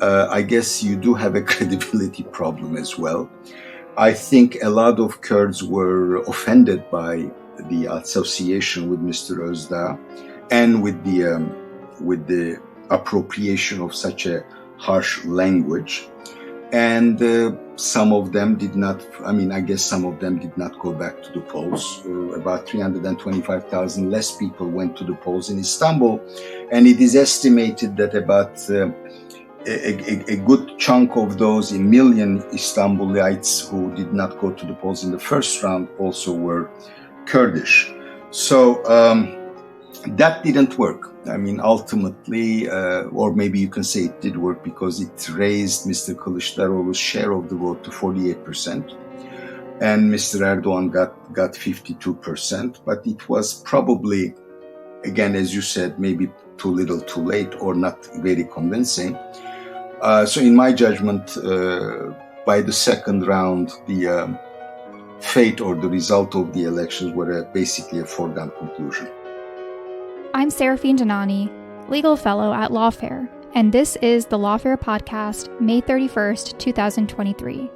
I guess you do have a credibility problem as well. I think a lot of Kurds were offended by the association with Mr. Özdağ and with the appropriation of such a harsh language. And some of them did not, I guess some of them did not go back to the polls. About 325,000 less people went to the polls in Istanbul. And it is estimated that about a good chunk of those, a million Istanbulites who did not go to the polls in the first round also were Kurdish. So that didn't work. Ultimately, or maybe you can say it did work because it raised Mr. Kılıçdaroğlu's share of the vote to 48%. And Mr. Erdoğan got 52%. But it was probably, again, as you said, maybe too little too late or not very convincing. So in my judgment, by the second round, the fate or the result of the elections were basically a foregone conclusion. I'm Saraphin Dhanani, legal fellow at Lawfare, and this is the Lawfare podcast, May 31st, 2023.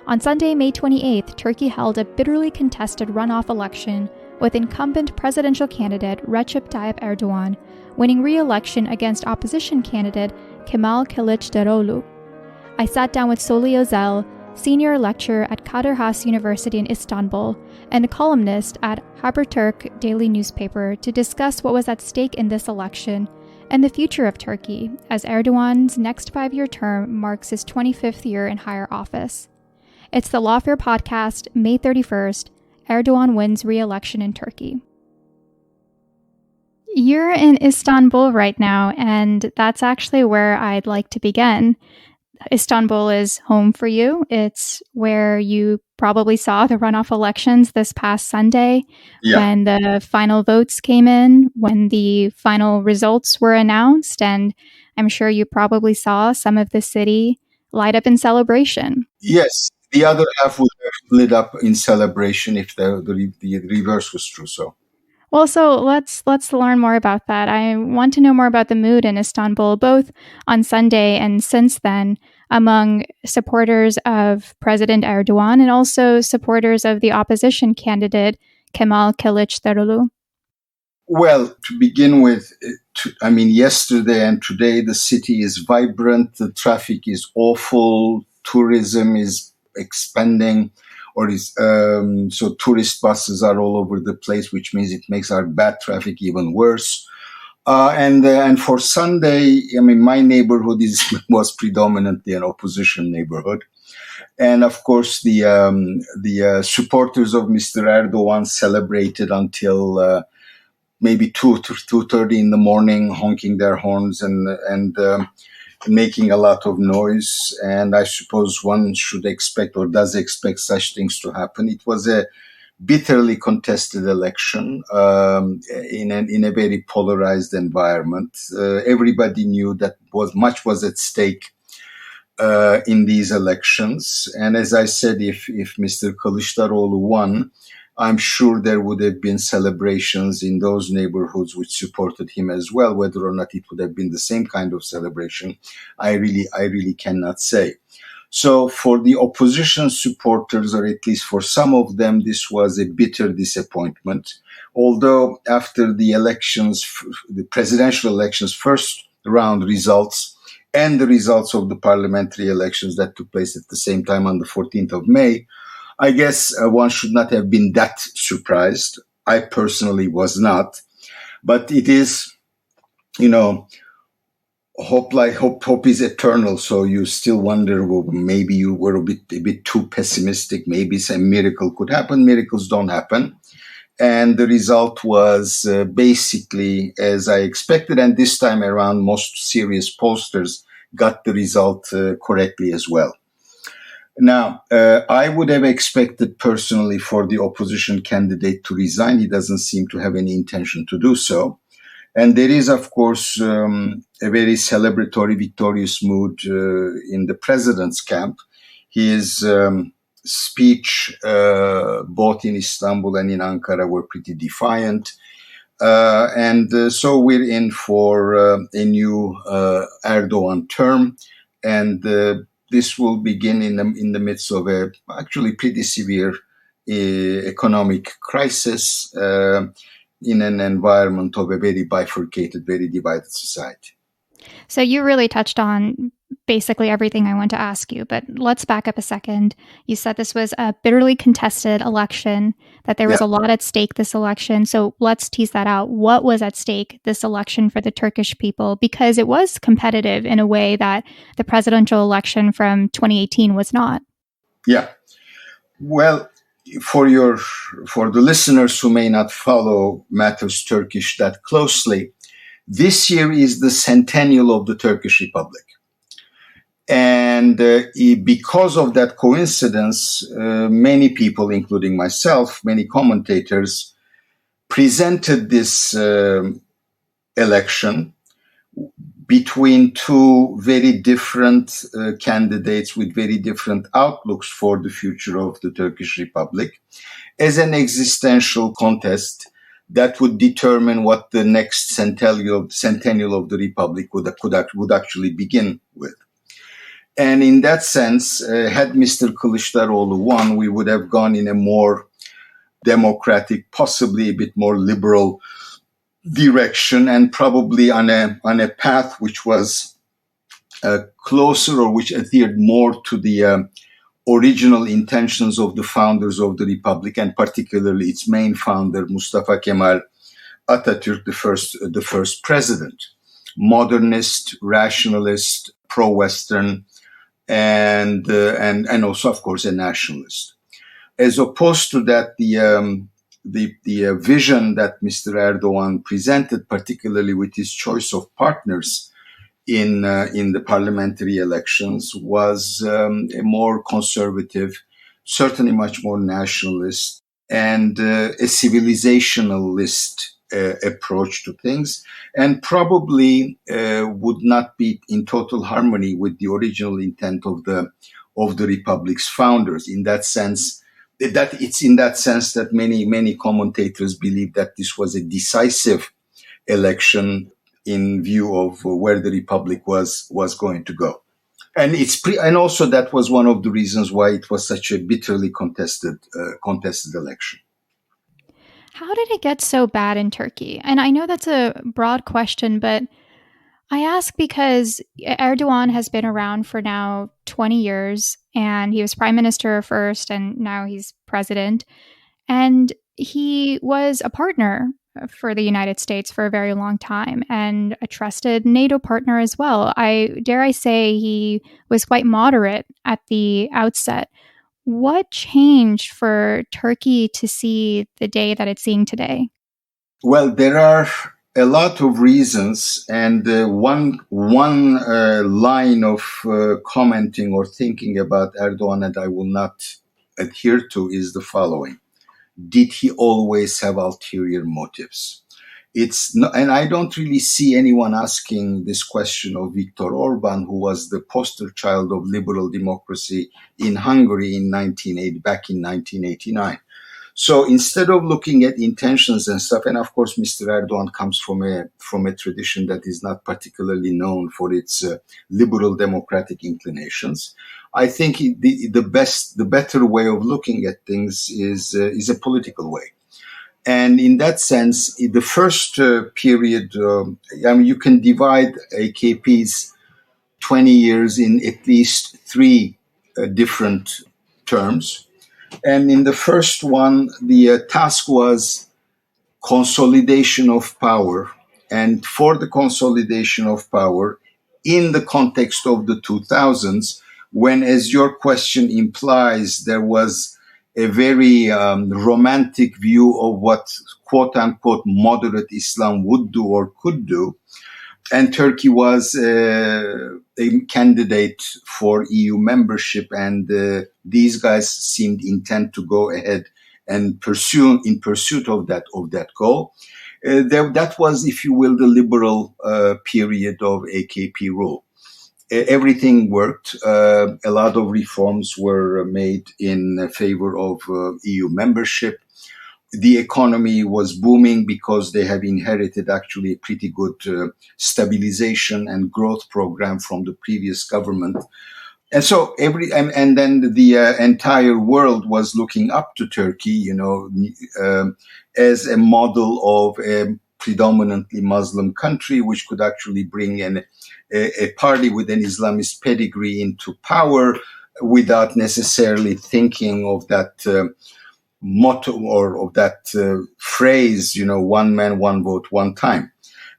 On Sunday, May 28th, Turkey held a bitterly contested runoff election with incumbent presidential candidate Recep Tayyip Erdoğan winning re-election against opposition candidate Kemal Kılıçdaroğlu. I sat down with Soli Özel, senior lecturer at Kadir Has University in Istanbul, and a columnist at Habertürk daily newspaper to discuss what was at stake in this election and the future of Turkey as Erdoğan's next 5-year term marks his 25th year in higher office. It's the Lawfare podcast, May 31st, Erdoğan wins re-election in Turkey. You're in Istanbul right now, and that's actually where I'd like to begin. Istanbul is home for you. It's where you probably saw the runoff elections this past Sunday when the final votes came in, when the final results were announced, and I'm sure you probably saw some of the city light up in celebration. Yes, the other half would have lit up in celebration if the reverse was true. Well, so let's learn more about that. I want to know more about the mood in Istanbul, both on Sunday and since then, among supporters of President Erdoğan and also supporters of the opposition candidate Kemal Kılıçdaroğlu. Well, to begin with, yesterday and today the city is vibrant, the traffic is awful, tourism is expanding. So tourist buses are all over the place, which means it makes our bad traffic even worse. And for Sunday, my neighborhood was predominantly an opposition neighborhood, and of course the supporters of Mr. Erdoğan celebrated until maybe 2:30 in the morning, honking their horns and making a lot of noise, and I suppose one should expect or does expect such things to happen. It was a bitterly contested election in a very polarized environment. Everybody knew that much was at stake in these elections, and as I said, if Mr. Kılıçdaroğlu won, I'm sure there would have been celebrations in those neighborhoods which supported him as well. Whether or not it would have been the same kind of celebration, I really cannot say. So for the opposition supporters, or at least for some of them, this was a bitter disappointment. Although after the elections, the presidential elections first round results and the results of the parliamentary elections that took place at the same time on the 14th of May, I guess one should not have been that surprised. I personally was not. But it is, hope is eternal. So you still wonder, well, maybe you were a bit too pessimistic. Maybe some miracle could happen. Miracles don't happen. And the result was basically as I expected. And this time around, most serious pollsters got the result correctly as well. Now, I would have expected personally for the opposition candidate to resign. He doesn't seem to have any intention to do so. And there is, of course, a very celebratory, victorious mood in the president's camp. His speech, both in Istanbul and in Ankara, were pretty defiant. So we're in for a new Erdoğan term, and this will begin in the midst of a actually pretty severe economic crisis in an environment of a very bifurcated, very divided society. So you really touched on basically everything I want to ask you, but let's back up a second. You said this was a bitterly contested election, that there was a lot at stake this election. So let's tease that out. What was at stake this election for the Turkish people? Because it was competitive in a way that the presidential election from 2018 was not. Yeah. Well, for the listeners who may not follow matters Turkish that closely, this year is the centennial of the Turkish Republic. And because of that coincidence, many people, including myself, many commentators, presented this election between two very different candidates with very different outlooks for the future of the Turkish Republic as an existential contest that would determine what the next centennial of the Republic would actually begin with. And in that sense, had Mr. Kılıçdaroğlu won, we would have gone in a more democratic, possibly a bit more liberal direction, and probably on a path which was closer, or which adhered more to the original intentions of the founders of the Republic, and particularly its main founder, Mustafa Kemal Atatürk, the first president. Modernist, rationalist, pro-Western, and also, of course, a nationalist. As opposed to that, the vision that Mr. Erdoğan presented, particularly with his choice of partners in the parliamentary elections, was a more conservative, certainly much more nationalist, and a civilizationalist approach to things, and probably would not be in total harmony with the original intent of the Republic's founders. In that sense, that many commentators believe that this was a decisive election in view of where the Republic was going to go. And and also that was one of the reasons why it was such a bitterly contested election. How did it get so bad in Turkey? And I know that's a broad question, but I ask because Erdoğan has been around for now 20 years, and he was prime minister first, and now he's president. And he was a partner for the United States for a very long time, and a trusted NATO partner as well. Dare I say he was quite moderate at the outset. What changed for Turkey to see the day that it's seeing today? Well, there are a lot of reasons, and one line of commenting or thinking about Erdoğan that I will not adhere to is the following: did he always have ulterior motives? And I don't really see anyone asking this question of Viktor Orban, who was the poster child of liberal democracy in Hungary back in 1989. So instead of looking at intentions and stuff, and of course, Mr. Erdoğan comes from a tradition that is not particularly known for its liberal democratic inclinations, I think the better way of looking at things is a political way. And in that sense, in the first period, you can divide AKP's 20 years in at least three different terms. And in the first one, the task was consolidation of power. And for the consolidation of power, in the context of the 2000s, when, as your question implies, there was a very romantic view of what quote-unquote moderate Islam would do or could do, and Turkey was a candidate for EU membership, and these guys seemed intent to go ahead and in pursuit of that goal. That was, if you will, the liberal period of AKP rule. Everything worked. A lot of reforms were made in favor of EU membership. the economy was booming because they have inherited actually a pretty good stabilization and growth program from the previous government. And so and then the entire world was looking up to Turkey, as a model of a predominantly Muslim country, which could actually bring a party with an Islamist pedigree into power without necessarily thinking of that motto or of that phrase, one man, one vote, one time.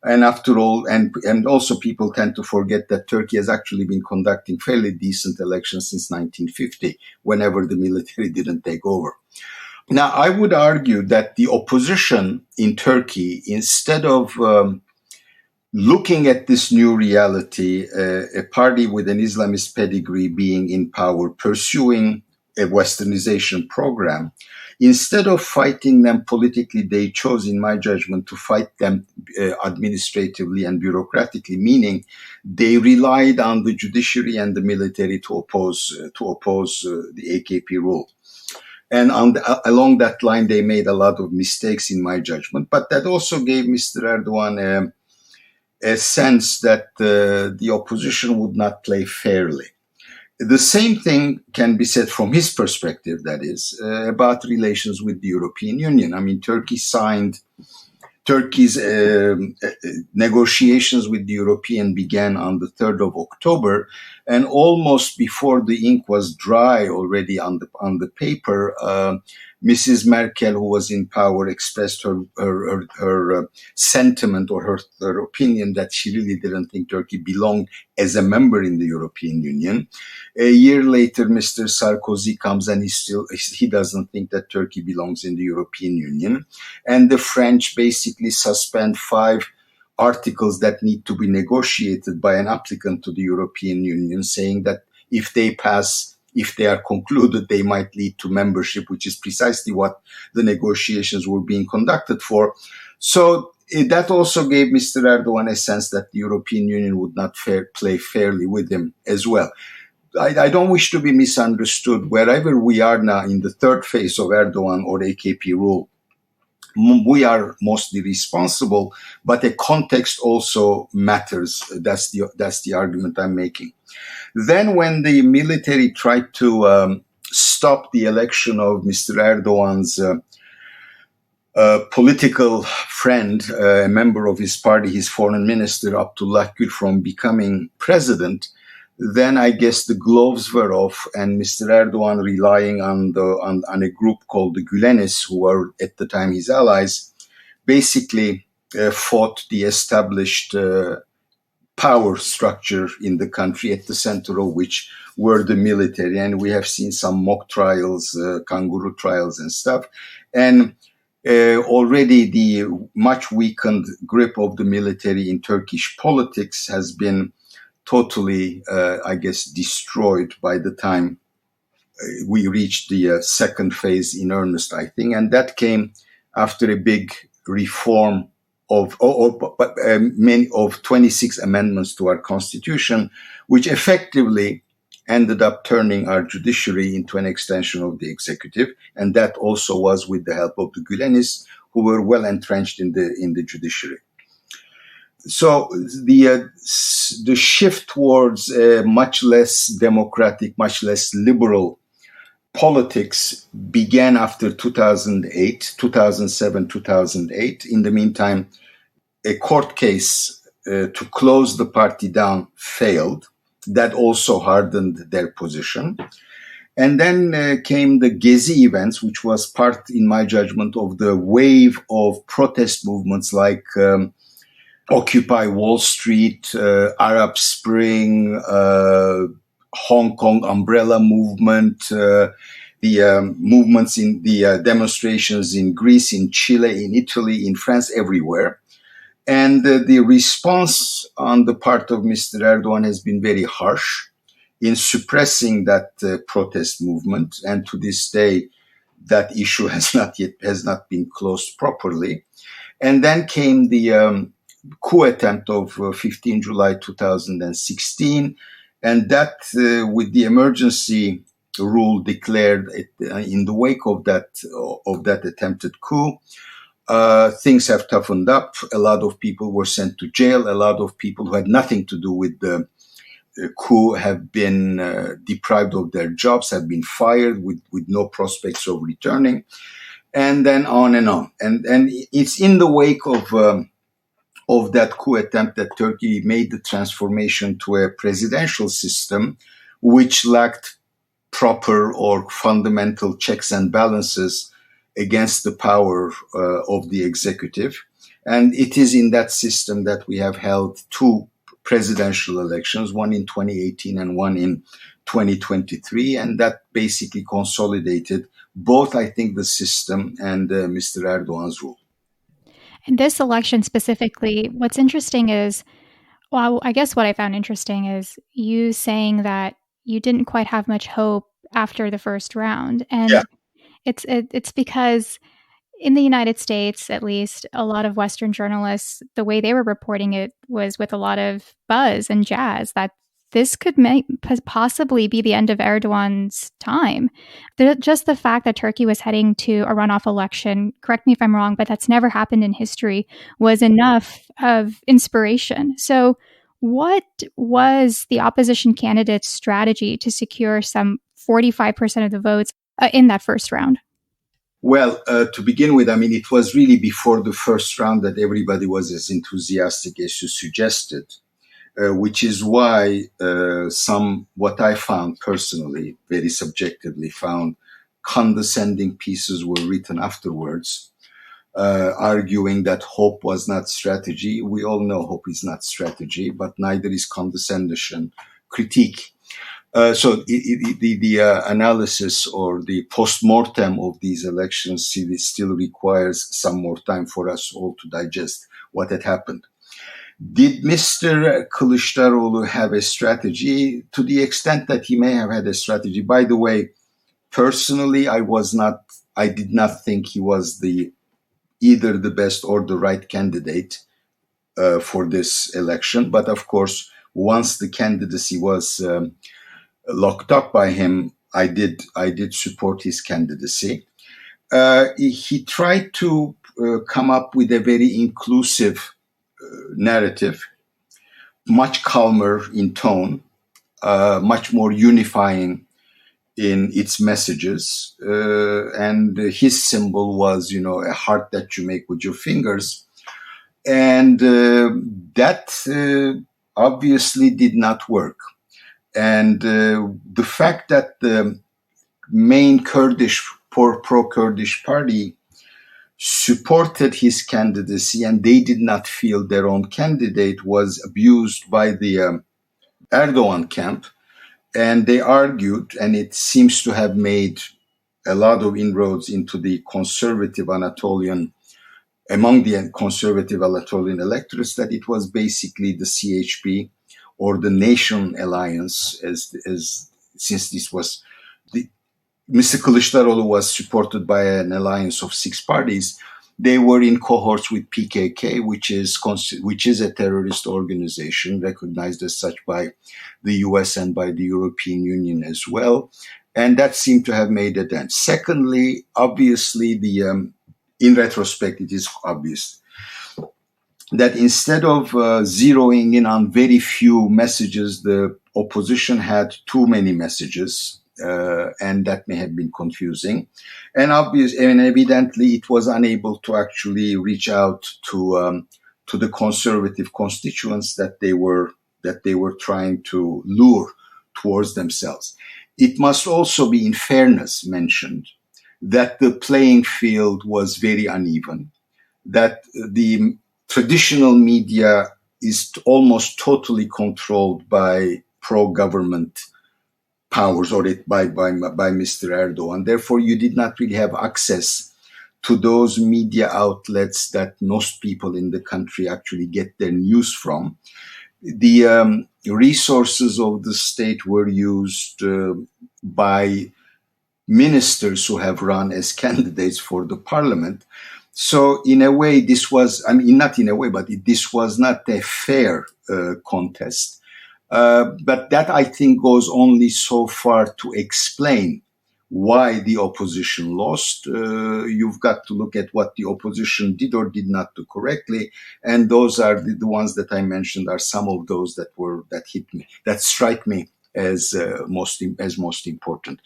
And after all, and also people tend to forget that Turkey has actually been conducting fairly decent elections since 1950, whenever the military didn't take over. Now, I would argue that the opposition in Turkey, instead of looking at this new reality, a party with an Islamist pedigree being in power, pursuing a westernization program, instead of fighting them politically, they chose, in my judgment, to fight them administratively and bureaucratically, meaning they relied on the judiciary and the military to oppose the AKP rule. And along that line, they made a lot of mistakes, in my judgment. But that also gave Mr. Erdogan a sense that the opposition would not play fairly. The same thing can be said from his perspective, that is, about relations with the European Union. I mean, Turkey's negotiations with the European began on the 3rd of October, and almost before the ink was dry already on the paper, Mrs. Merkel, who was in power, expressed her sentiment or her opinion that she really didn't think Turkey belonged as a member in the European Union. A year later, Mr. Sarkozy comes and he doesn't think that Turkey belongs in the European Union. And the French basically suspend 5 articles that need to be negotiated by an applicant to the European Union, saying that if they are concluded, they might lead to membership, which is precisely what the negotiations were being conducted for. So that also gave Mr. Erdogan a sense that the European Union would not play fairly with him as well. I don't wish to be misunderstood. Wherever we are now in the third phase of Erdogan or AKP rule, we are mostly responsible, but the context also matters. That's the argument I'm making. Then when the military tried to stop the election of Mr. Erdogan's political friend, a member of his party, his foreign minister, Abdullah Gül, from becoming president, then I guess the gloves were off, and Mr. Erdogan, relying on a group called the Gülenists, who were at the time his allies, basically fought the established power structure in the country, at the center of which were the military. And we have seen some mock trials, kangaroo trials and stuff. And already the much weakened grip of the military in Turkish politics has been totally, destroyed by the time we reached the second phase in earnest, I think. And that came after a big reform of 26 amendments to our constitution, which effectively ended up turning our judiciary into an extension of the executive. And that also was with the help of the Gülenists, who were well entrenched in the judiciary. So the shift towards a much less democratic, much less liberal politics began after 2008, 2007, 2008. In the meantime, a court case to close the party down failed. That also hardened their position. And then came the Gezi events, which was part, in my judgment, of the wave of protest movements like Occupy Wall Street, Arab Spring, Hong Kong Umbrella Movement, the movements in the demonstrations in Greece, in Chile, in Italy, in France, everywhere. And the response on the part of Mr. Erdogan has been very harsh in suppressing that protest movement. And to this day, that issue has not been closed properly. And then came the coup attempt of 15 July 2016. And that, with the emergency rule declared in the wake of that attempted coup. Things have toughened up. A lot of people were sent to jail. A lot of people who had nothing to do with the coup have been deprived of their jobs, have been fired with no prospects of returning, and then on and on. And it's in the wake of that coup attempt that Turkey made the transformation to a presidential system, which lacked proper or fundamental checks and balances against the power of the executive. And it is in that system that we have held two presidential elections, one in 2018 and one in 2023. And that basically consolidated both, I think, the system and Mr. Erdogan's rule. In this election specifically, what's interesting is, well, I guess what I found interesting is you saying that you didn't quite have much hope after the first round. And it's because in the United States, at least, a lot of Western journalists, the way they were reporting it was with a lot of buzz and jazz that this could possibly be the end of Erdogan's time. Just the fact that Turkey was heading to a runoff election, correct me if I'm wrong, but that's never happened in history, was enough of inspiration. So what was the opposition candidate's strategy to secure some 45% of the votes in that first round? Well, to begin with, I mean, it was really before the first round that everybody was as enthusiastic as you suggested, which is why what I found personally, very subjectively found, condescending pieces were written afterwards, arguing that hope was not strategy. We all know hope is not strategy, but neither is condescension critique. So the analysis or the post-mortem of these elections still requires some more time for us all to digest what had happened. Did Mr. Kılıçdaroğlu have a strategy? To the extent that he may have had a strategy. By the way, personally, I did not think he was either the best or the right candidate for this election. But of course, once the candidacy was locked up by him, I did support his candidacy. He tried to come up with a very inclusive narrative, much calmer in tone, much more unifying in its messages. And his symbol was, a heart that you make with your fingers. And that obviously did not work. And the fact that the main pro-Kurdish party supported his candidacy and they did not feel their own candidate was abused by the Erdogan camp. And they argued, and it seems to have made a lot of inroads into the among the conservative Anatolian electorates, that it was basically the CHP or the Nation Alliance, since this was Mr. Kılıçdaroğlu was supported by an alliance of 6 parties. They were in cohorts with PKK, which is a terrorist organization recognized as such by the US and by the European Union as well. And that seemed to have made a dent. Secondly, obviously, in retrospect, it is obvious that instead of zeroing in on very few messages, the opposition had too many messages, and that may have been confusing. And evidently, it was unable to actually reach out to the conservative constituents that they were trying to lure towards themselves. It must also be, in fairness, mentioned that the playing field was very uneven, that the traditional media is almost totally controlled by pro-government powers or by Mr. Erdogan. Therefore, you did not really have access to those media outlets that most people in the country actually get their news from. The resources of the state were used by ministers who have run as candidates for the parliament. So in a way, this was, not in a way, but this was not a fair contest. But that, I think, goes only so far to explain why the opposition lost. You've got to look at what the opposition did or did not do correctly. And those are the ones that I mentioned are some of those that hit me, that strike me as most important.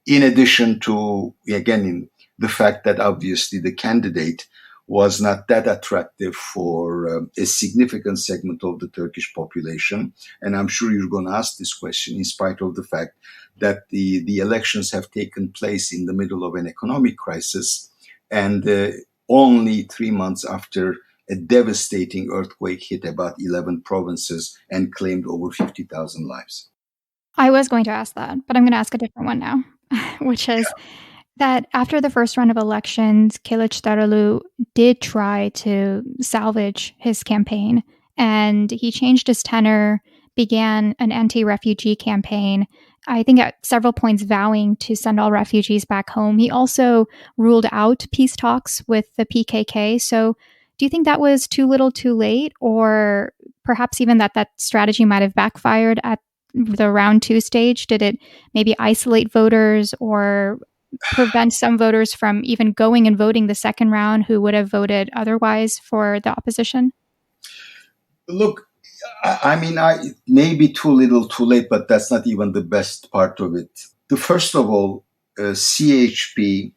In addition to, again, in the fact that obviously the candidate was not that attractive for a significant segment of the Turkish population. And I'm sure you're going to ask this question in spite of the fact that the elections have taken place in the middle of an economic crisis and only 3 months after a devastating earthquake hit about 11 provinces and claimed over 50,000 lives. I was going to ask that, but I'm going to ask a different one now, which is that after the first round of elections, Kılıçdaroğlu did try to salvage his campaign, and he changed his tenor, began an anti-refugee campaign, I think at several points vowing to send all refugees back home. He also ruled out peace talks with the PKK. So do you think that was too little too late, or perhaps even that strategy might have backfired at the round 2 stage? Did it maybe isolate voters or prevent some voters from even going and voting the second round who would have voted otherwise for the opposition? Look, I mean, maybe too little too late, but that's not even the best part of it. First of all, CHP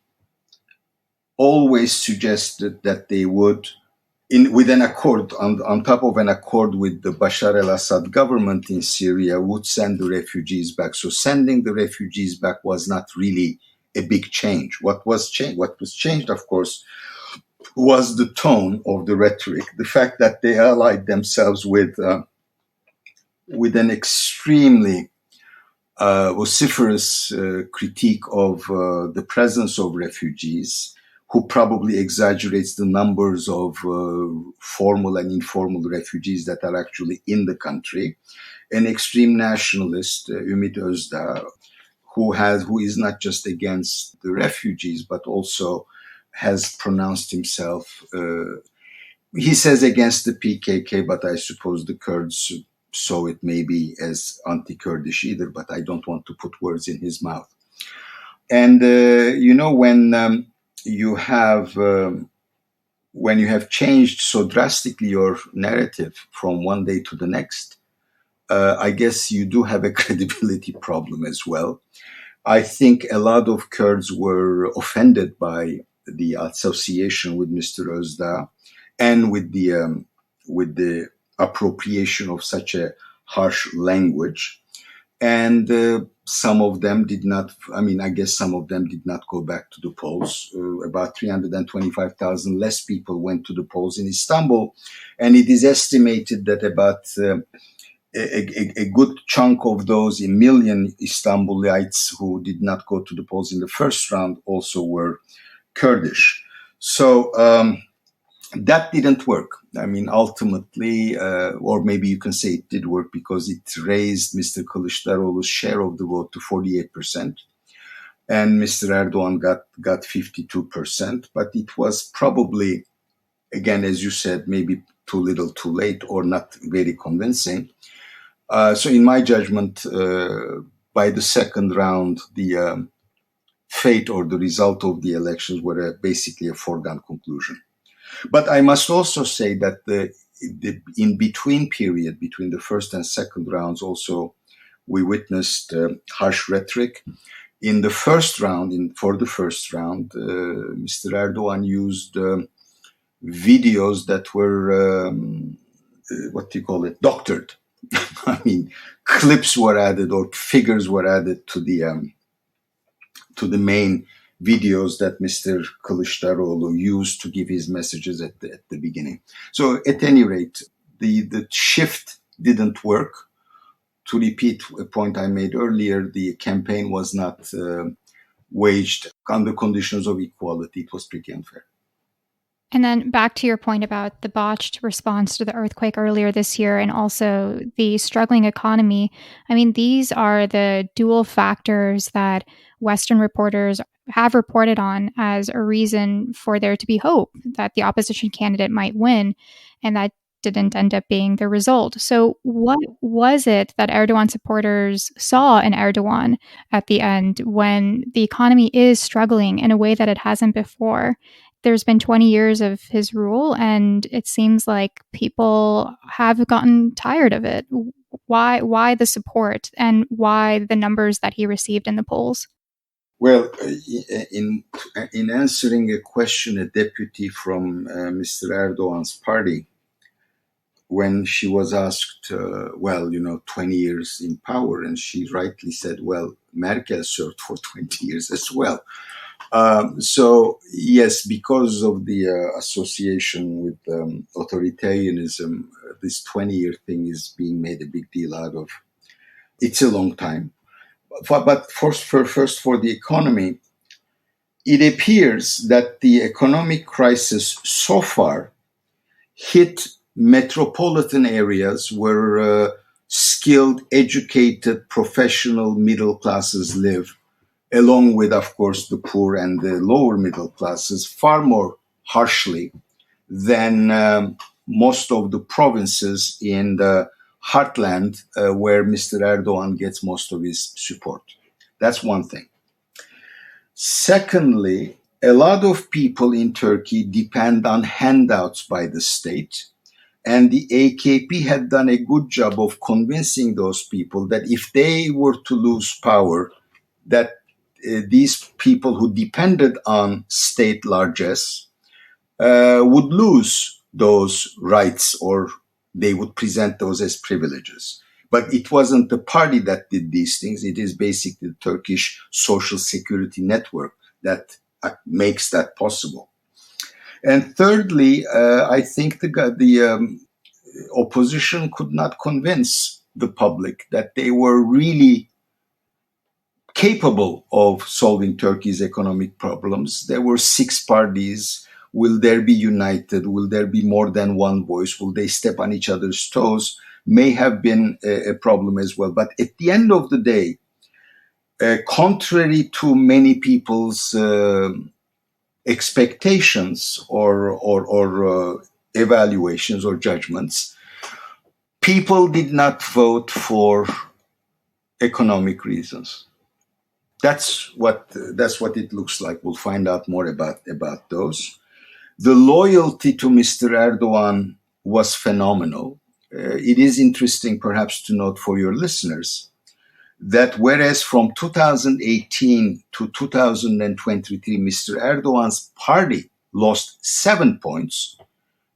always suggested that they would, with an accord, on top of an accord with the Bashar al-Assad government in Syria, would send the refugees back. So sending the refugees back was not really a big change. What was changed, of course, was the tone of the rhetoric. The fact that they allied themselves with an extremely vociferous critique of the presence of refugees, who probably exaggerates the numbers of formal and informal refugees that are actually in the country. An extreme nationalist, Ümit Özdağ, who is not just against the refugees, but also has pronounced himself, he says against the PKK, but I suppose the Kurds saw it maybe as anti-Kurdish either, but I don't want to put words in his mouth. And, when you have changed so drastically your narrative from one day to the next, I guess you do have a credibility problem as well. I think a lot of Kurds were offended by the association with Mr. Özdağ and with the appropriation of such a harsh language. And some of them did not, some of them did not go back to the polls. About 325,000 less people went to the polls in Istanbul. And it is estimated that about a good chunk of those, a million Istanbulites who did not go to the polls in the first round also were Kurdish. So that didn't work. Ultimately, or maybe you can say it did work because it raised Mr. Kılıçdaroğlu's share of the vote to 48%. And Mr. Erdoğan got 52%. But it was probably, again, as you said, maybe too little too late or not very convincing. So in my judgment, by the second round, the fate or the result of the elections were basically a foregone conclusion. But I must also say that the in-between period, between the first and second rounds, also we witnessed harsh rhetoric. In the first round, for the first round, Mr. Erdoğan used videos that were, doctored. Clips were added or figures were added to the main videos that Mr. Kılıçdaroğlu used to give his messages at the beginning. So at any rate, the shift didn't work. To repeat a point I made earlier, the campaign was not waged under conditions of equality. It was pretty unfair. And then back to your point about the botched response to the earthquake earlier this year and also the struggling economy. These are the dual factors that Western reporters have reported on as a reason for there to be hope that the opposition candidate might win. And that didn't end up being the result. So what was it that Erdogan supporters saw in Erdogan at the end when the economy is struggling in a way that it hasn't before? There's been 20 years of his rule, and it seems like people have gotten tired of it. Why the support, and why the numbers that he received in the polls? Well, in answering a question, a deputy from Mr. Erdogan's party, when she was asked, 20 years in power, and she rightly said, well, Merkel served for 20 years as well. So, yes, because of the association with authoritarianism, this 20-year thing is being made a big deal out of. It's a long time. But first for the economy, it appears that the economic crisis so far hit metropolitan areas where skilled, educated, professional middle classes live, along with, of course, the poor and the lower middle classes, far more harshly than most of the provinces in the heartland where Mr. Erdogan gets most of his support. That's one thing. Secondly, a lot of people in Turkey depend on handouts by the state, and the AKP had done a good job of convincing those people that if they were to lose power, that these people who depended on state largesse would lose those rights, or they would present those as privileges. But it wasn't the party that did these things. It is basically the Turkish social security network that makes that possible. And thirdly, I think the opposition could not convince the public that they were really capable of solving Turkey's economic problems. There were 6 parties. Will there be united? Will there be more than one voice? Will they step on each other's toes? May have been a problem as well. But at the end of the day, contrary to many people's expectations or evaluations or judgments, people did not vote for economic reasons. That's what it looks like. We'll find out more about those. The loyalty to Mr. Erdogan was phenomenal. It is interesting, perhaps, to note for your listeners that whereas from 2018 to 2023, Mr. Erdogan's party lost 7 points,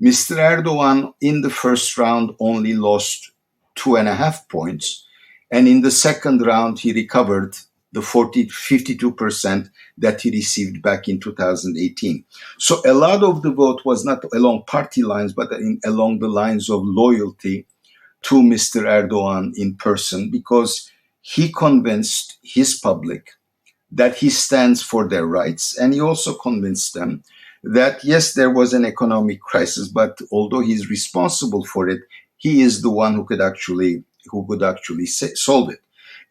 Mr. Erdogan in the first round only lost 2.5 points. And in the second round, he recovered the 52% that he received back in 2018. So a lot of the vote was not along party lines, but along the lines of loyalty to Mr. Erdogan in person, because he convinced his public that he stands for their rights. And he also convinced them that, yes, there was an economic crisis, but although he's responsible for it, he is the one who could actually solve it.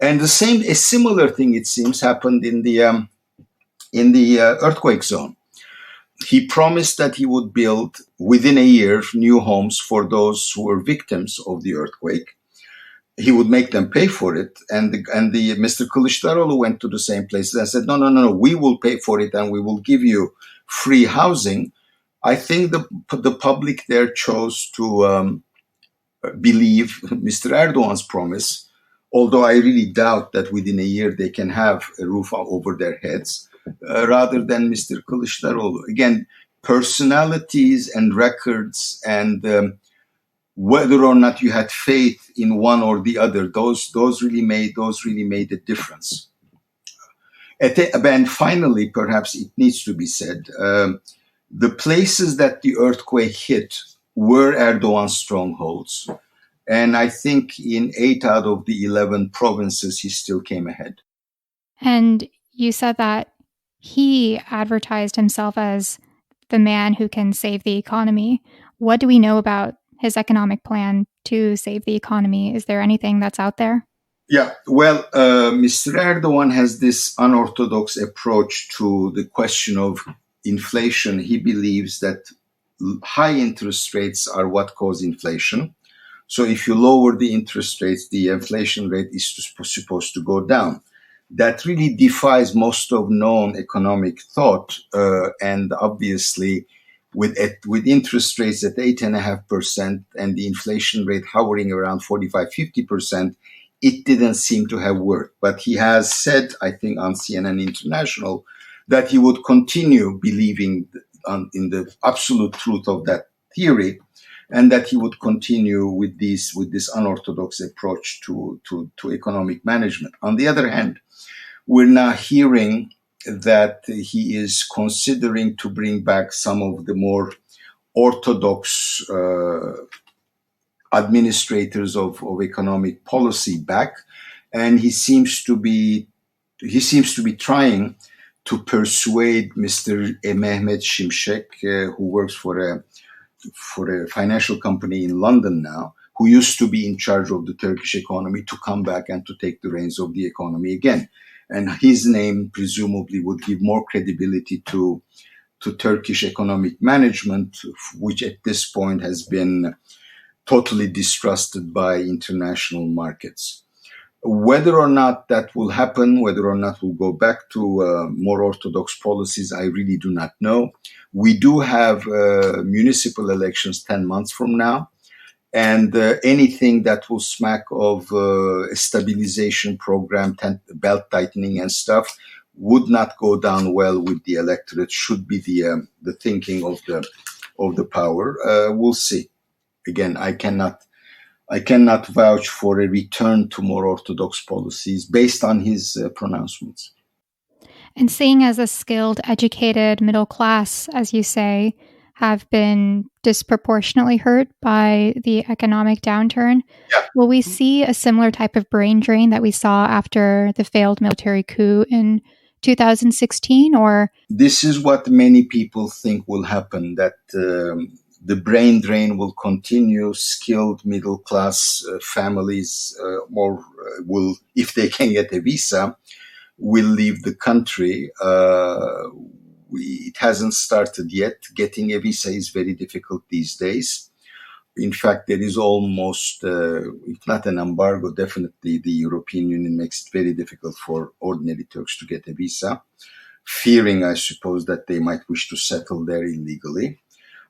And a similar thing, it seems, happened in the earthquake zone. He promised that he would build within a year new homes for those who were victims of the earthquake. He would make them pay for it, and the Mr. Kılıçdaroğlu went to the same places and said, no, we will pay for it and we will give you free housing. I think the public there chose to believe Mr. Erdogan's promise, although I really doubt that within a year they can have a roof over their heads, rather than Mr. Kılıçdaroğlu. Again, personalities and records and whether or not you had faith in one or the other, those really made a difference. And finally, perhaps it needs to be said, the places that the earthquake hit were Erdogan's strongholds. And I think in 8 out of the 11 provinces, he still came ahead. And you said that he advertised himself as the man who can save the economy. What do we know about his economic plan to save the economy? Is there anything that's out there? Yeah, well, Mr. Erdogan has this unorthodox approach to the question of inflation. He believes that high interest rates are what cause inflation. So if you lower the interest rates, the inflation rate is supposed to go down. That really defies most of known economic thought. And obviously, with interest rates at 8.5% and the inflation rate hovering around 45-50%, it didn't seem to have worked. But he has said, I think, on CNN International, that he would continue believing in the absolute truth of that theory, and that he would continue with this unorthodox approach to economic management. On the other hand, we're now hearing that he is considering to bring back some of the more orthodox administrators of economic policy back, and he seems to be trying to persuade Mr. Mehmet Şimşek, who works for a financial company in London now, who used to be in charge of the Turkish economy, to come back and to take the reins of the economy again. And his name presumably would give more credibility to Turkish economic management, which at this point has been totally distrusted by international markets. Whether or not that will happen, whether or not we'll go back to more orthodox policies, I really do not know. We do have municipal elections 10 months from now, and anything that will smack of a stabilization program, belt tightening and stuff, would not go down well with the electorate, should be the thinking of the power. We'll see. Again, I cannot vouch for a return to more orthodox policies based on his pronouncements. And seeing as a skilled, educated middle class, as you say, have been disproportionately hurt by the economic downturn, will we see a similar type of brain drain that we saw after the failed military coup in 2016? Or this is what many people think will happen, that the brain drain will continue. Skilled middle class families will, if they can get a visa, will leave the country. It hasn't started yet. Getting a visa is very difficult these days. In fact, there is almost, if not an embargo, definitely the European Union makes it very difficult for ordinary Turks to get a visa, fearing, I suppose, that they might wish to settle there illegally.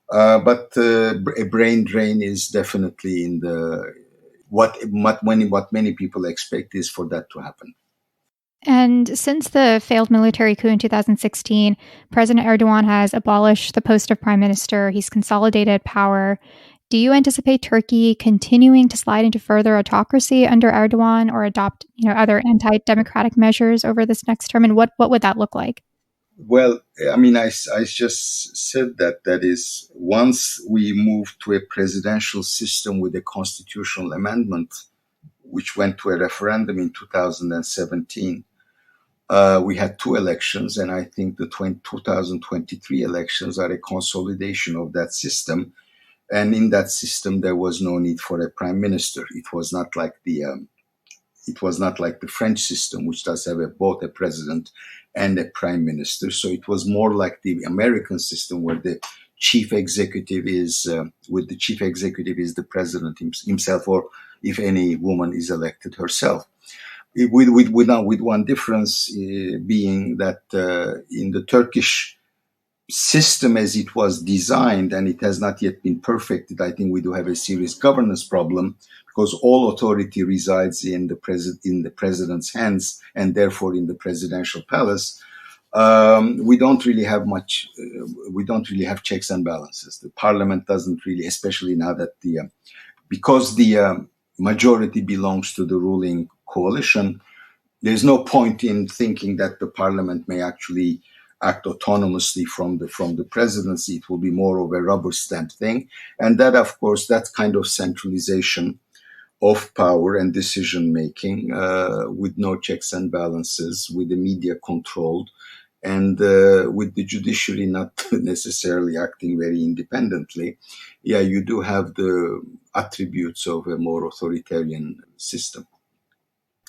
But a brain drain is definitely in what many people expect is for that to happen. And since the failed military coup in 2016, President Erdoğan has abolished the post of prime minister. He's consolidated power. Do you anticipate Turkey continuing to slide into further autocracy under Erdoğan, or adopt, other anti-democratic measures over this next term? And what would that look like? Well, I mean, I just said that is, once we move to a presidential system with a constitutional amendment, which went to a referendum in 2017, we had two elections, and I think the 2023 elections are a consolidation of that system. And in that system, there was no need for a prime minister. It was not like the French system, which does have both a president and a prime minister. So it was more like the American system, where the chief executive is the president himself, or if any woman is elected herself. With one difference being that in the Turkish system as it was designed, and it has not yet been perfected, I think we do have a serious governance problem, because all authority resides in the president's hands, and therefore in the presidential palace. We don't really have much. We don't really have checks and balances. The parliament doesn't really, especially now that because the majority belongs to the ruling coalition. There's no point in thinking that the parliament may actually act autonomously from the presidency. It will be more of a rubber stamp thing, and that, of course, that kind of centralization of power and decision making, with no checks and balances, with the media controlled, and with the judiciary not necessarily acting very independently. Yeah, you do have the attributes of a more authoritarian system.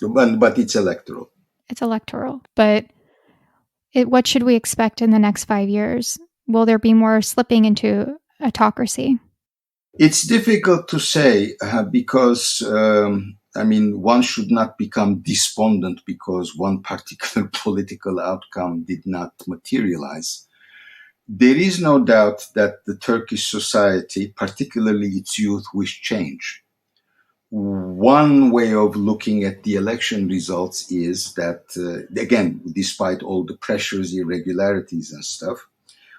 But it's electoral. It's electoral. But what should we expect in the next 5 years? Will there be more slipping into autocracy? It's difficult to say because, one should not become despondent because one particular political outcome did not materialize. There is no doubt that the Turkish society, particularly its youth, wish change. One way of looking at the election results is that, again, despite all the pressures, irregularities and stuff,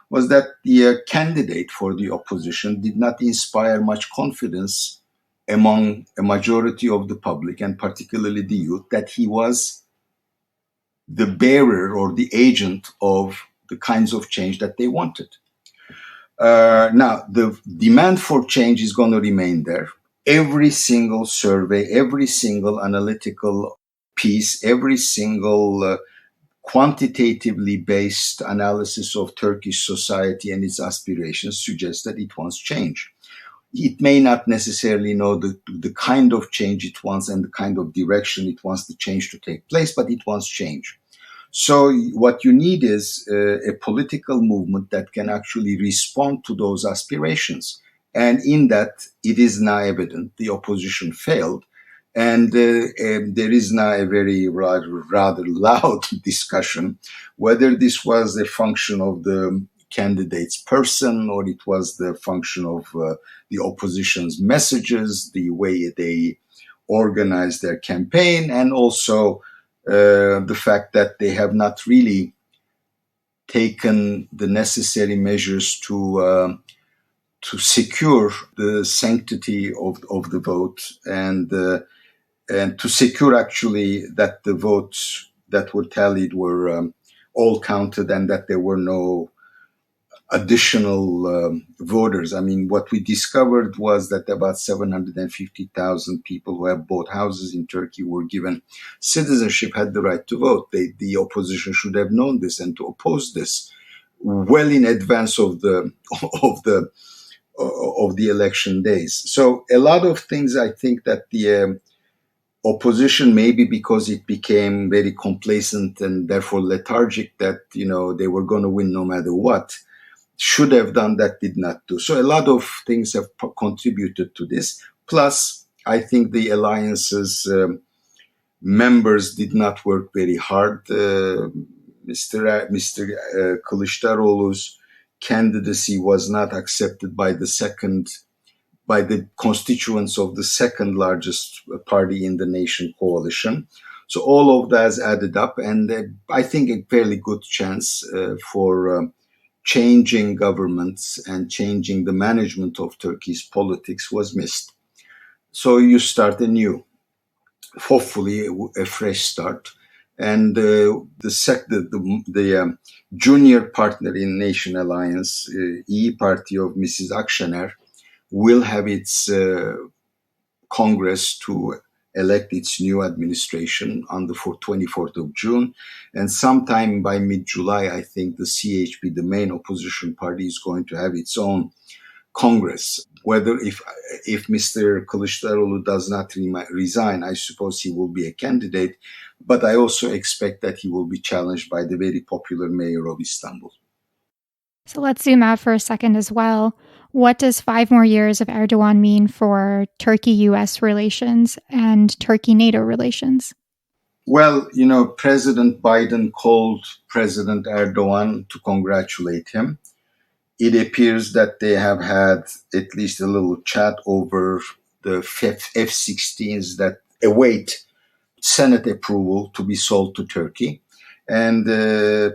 was that the candidate for the opposition did not inspire much confidence among a majority of the public, and particularly the youth, that he was the bearer or the agent of the kinds of change that they wanted. Now, the demand for change is going to remain there. Every single survey, every single analytical piece, every single quantitatively based analysis of Turkish society and its aspirations suggests that it wants change. It may not necessarily know the kind of change it wants and the kind of direction it wants the change to take place, but it wants change. So what you need is a political movement that can actually respond to those aspirations. And in that, it is now evident the opposition failed. And there is now a very rather loud discussion whether this was a function of the candidate's person or it was the function of the opposition's messages, the way they organized their campaign, and also the fact that they have not really taken the necessary measures to secure the sanctity of the vote and to secure actually that the votes that were tallied were all counted and that there were no additional voters. I mean, what we discovered was that about 750,000 people who have bought houses in Turkey were given citizenship, had the right to vote. The opposition should have known this and to oppose this well in advance of the election days. So a lot of things, I think that the opposition, maybe because it became very complacent and therefore lethargic that, they were going to win no matter what, should have done that, did not do. So a lot of things have contributed to this. Plus, I think the alliance's members did not work very hard. Mr. Kılıçdaroğlu's candidacy was not accepted by the constituents of the second largest party in the nation, coalition. So all of that has added up, and I think a fairly good chance for changing governments and changing the management of Turkey's politics was missed. So you start anew, hopefully a fresh start. And the junior partner in Nation Alliance, İYİ Party of Mrs. Akşener, will have its Congress to elect its new administration on the 24th of June. And sometime by mid-July, I think the CHP, the main opposition party, is going to have its own Congress. Whether if Mr. Kılıçdaroğlu does not resign, I suppose he will be a candidate. But I also expect that he will be challenged by the very popular mayor of Istanbul. So let's zoom out for a second as well. What does 5 more years of Erdoğan mean for Turkey-US relations and Turkey-NATO relations? Well, President Biden called President Erdoğan to congratulate him. It appears that they have had at least a little chat over the F-16s that await Senate approval to be sold to Turkey. And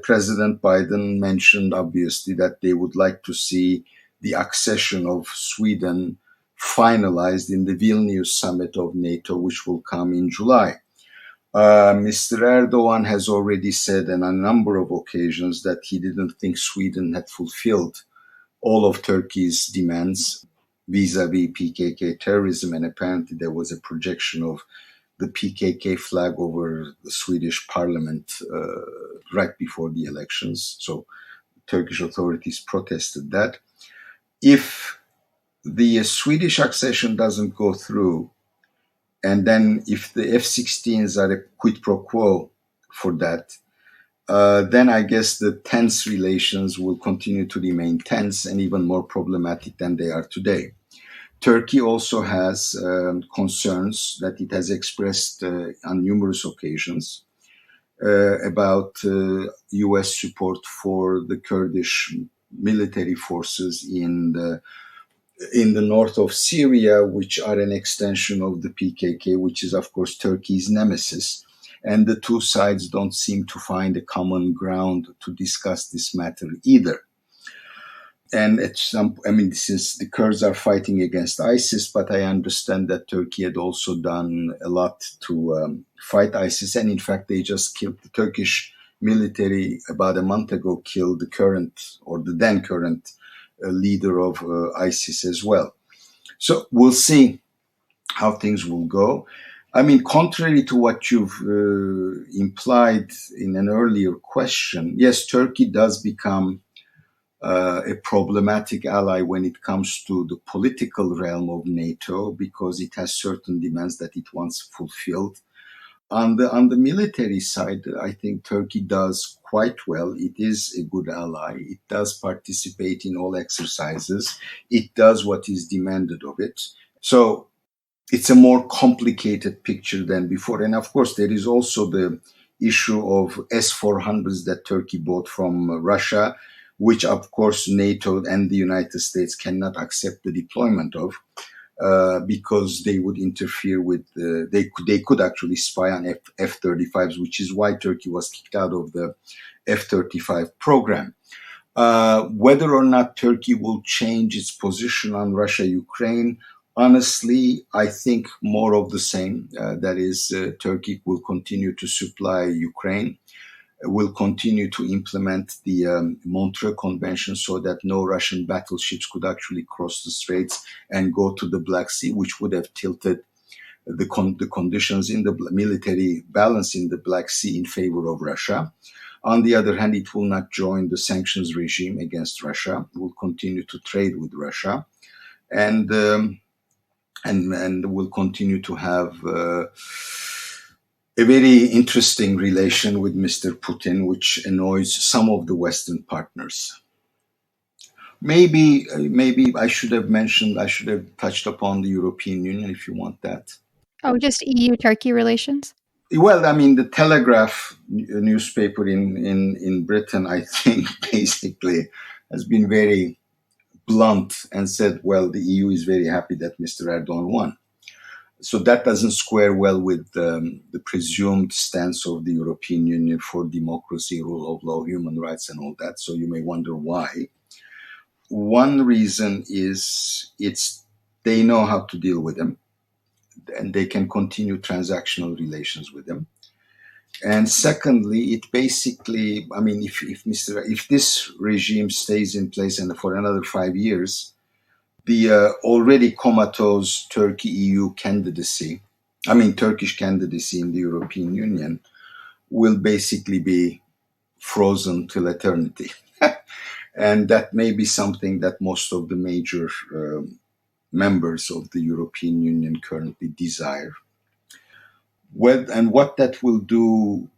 President Biden mentioned, obviously, that they would like to see the accession of Sweden finalized in the Vilnius summit of NATO, which will come in July. Mr. Erdoğan has already said on a number of occasions that he didn't think Sweden had fulfilled all of Turkey's demands vis-a-vis PKK terrorism, and apparently there was a projection of the PKK flag over the Swedish parliament right before the elections. So Turkish authorities protested that. If the Swedish accession doesn't go through, and then if the F-16s are a quid pro quo for that, then I guess the tense relations will continue to remain tense and even more problematic than they are today. Turkey also has concerns that it has expressed on numerous occasions about U.S. support for the Kurdish military forces in the north of Syria, which are an extension of the PKK, which is, of course, Turkey's nemesis. And the two sides don't seem to find a common ground to discuss this matter either. And since the Kurds are fighting against ISIS, but I understand that Turkey had also done a lot to fight ISIS. And in fact, they just killed the Turkish military about a month ago, killed the then current leader of ISIS as well. So we'll see how things will go. I mean, contrary to what you've implied in an earlier question, yes, Turkey does become a problematic ally when it comes to the political realm of NATO because it has certain demands that it wants fulfilled. On the military side, I think Turkey does quite well. It is a good ally. It does participate in all exercises. It does what is demanded of it. So it's a more complicated picture than before. And of course, there is also the issue of S-400s that Turkey bought from Russia, which of course NATO and the United States cannot accept the deployment of because they would interfere with, they could actually spy on F-35s, which is why Turkey was kicked out of the F-35 program. Whether or not Turkey will change its position on Russia-Ukraine, honestly, I think more of the same. That is, Turkey will continue to supply Ukraine, will continue to implement the Montreux Convention so that no Russian battleships could actually cross the straits and go to the Black Sea, which would have tilted the conditions in the military balance in the Black Sea in favor of Russia. On the other hand, it will not join the sanctions regime against Russia. It will continue to trade with Russia, and will continue to have a very interesting relation with Mr. Putin, which annoys some of the Western partners. Maybe I should have touched upon the European Union if you want that. Oh, just EU-Turkey relations? Well, I mean, the Telegraph newspaper in Britain, I think, basically has been very blunt and said, well, the EU is very happy that Mr. Erdoğan won. So that doesn't square well with the presumed stance of the European Union for democracy, rule of law, human rights, and all that. So you may wonder why. One reason is they know how to deal with him, and they can continue transactional relations with him. And secondly, it basically, I mean, if this regime stays in place and for another 5 years, the already comatose Turkey-EU candidacy, Turkish candidacy in the European Union, will basically be frozen till eternity. And that may be something that most of the major members of the European Union currently desire. And what that will do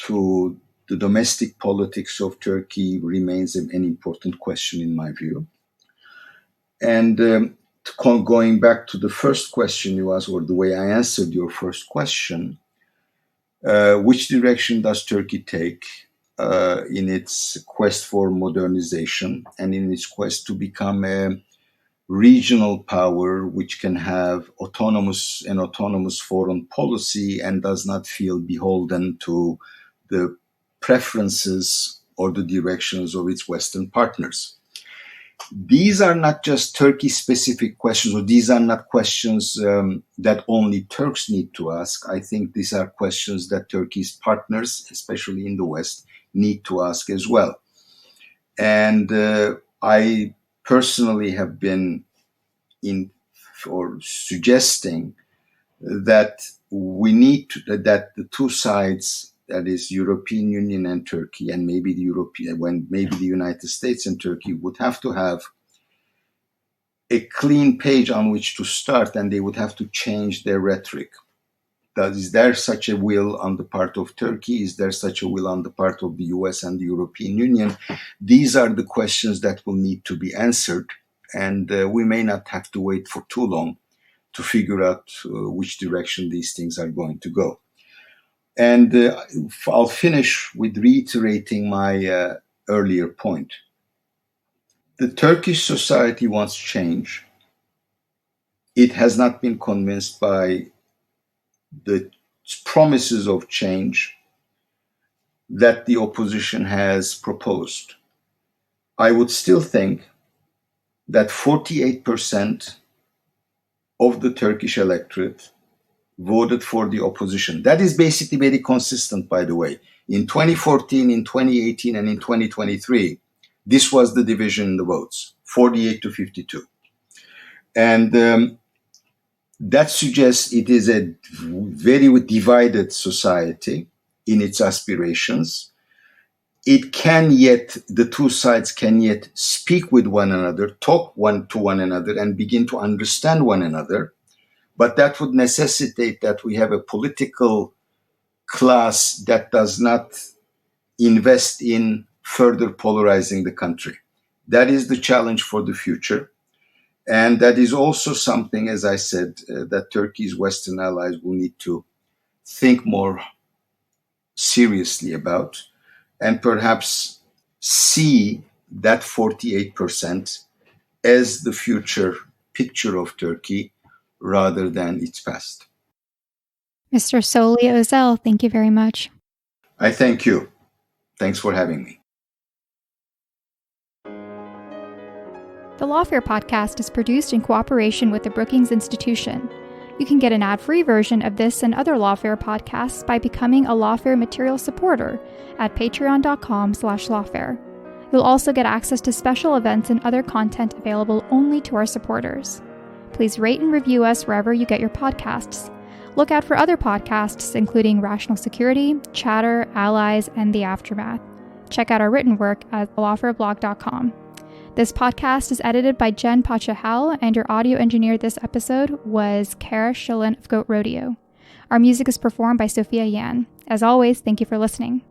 to the domestic politics of Turkey remains an important question in my view. And going back to the first question you asked, or the way I answered your first question, which direction does Turkey take in its quest for modernization and in its quest to become a regional power which can have autonomous foreign policy and does not feel beholden to the preferences or the directions of its Western partners? These are not just Turkey-specific questions, or these are not questions that only Turks need to ask. I think these are questions that Turkey's partners, especially in the West, need to ask as well. And I personally have been suggesting that that the two sides, that is European Union and Turkey, and maybe the United States and Turkey, would have to have a clean page on which to start, and they would have to change their rhetoric. Is there such a will on the part of Turkey? Is there such a will on the part of the US and the European Union? These are the questions that will need to be answered, and we may not have to wait for too long to figure out which direction these things are going to go. And I'll finish with reiterating my earlier point. The Turkish society wants change. It has not been convinced by the promises of change that the opposition has proposed. I would still think that 48% of the Turkish electorate voted for the opposition. That is basically very consistent, by the way. In 2014, in 2018, and in 2023, this was the division in the votes, 48 to 52. And that suggests it is a very divided society in its aspirations. The two sides can yet speak with one another, talk to one another, and begin to understand one another. But that would necessitate that we have a political class that does not invest in further polarizing the country. That is the challenge for the future. And that is also something, as I said, that Turkey's Western allies will need to think more seriously about, and perhaps see that 48% as the future picture of Turkey rather than its past. Mr. Soli Özel, thank you very much. I thank you. Thanks for having me. The Lawfare podcast is produced in cooperation with the Brookings Institution. You can get an ad-free version of this and other Lawfare podcasts by becoming a Lawfare material supporter at patreon.com/lawfare. You'll also get access to special events and other content available only to our supporters. Please rate and review us wherever you get your podcasts. Look out for other podcasts, including Rational Security, Chatter, Allies, and The Aftermath. Check out our written work at lawfareblog.com. This podcast is edited by Jen Pachahal, and your audio engineer this episode was Kara Shilin of Goat Rodeo. Our music is performed by Sophia Yan. As always, thank you for listening.